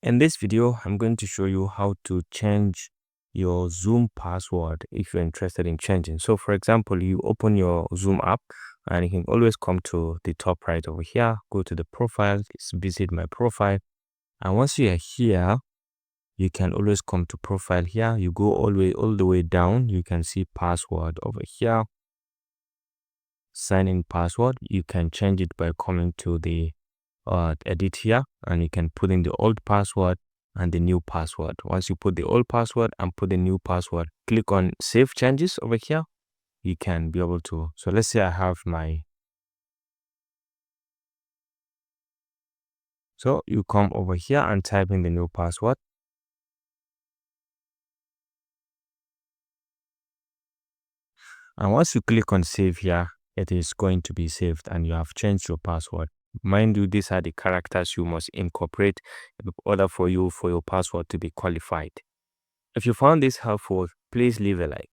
In this video, I'm going to show you how to change your Zoom password if you're interested in changing. So for example, you open your Zoom app and you can always come to the top right over here, go to the profile, visit my profile. And once you are here, you can always come to profile here. You go all the way down. You can see password over here. Sign in password. You can change it by coming to the edit here, and you can put in the old password and the new password. Once you put the old password and put the new password, click on save changes over here. You can be able to, so let's say I have my, so you come over here and type in the new password. And once you click on save here, it is going to be saved and you have changed your password. Mind you, these are the characters you must incorporate in order for your password to be qualified. If you found this helpful, please leave a like.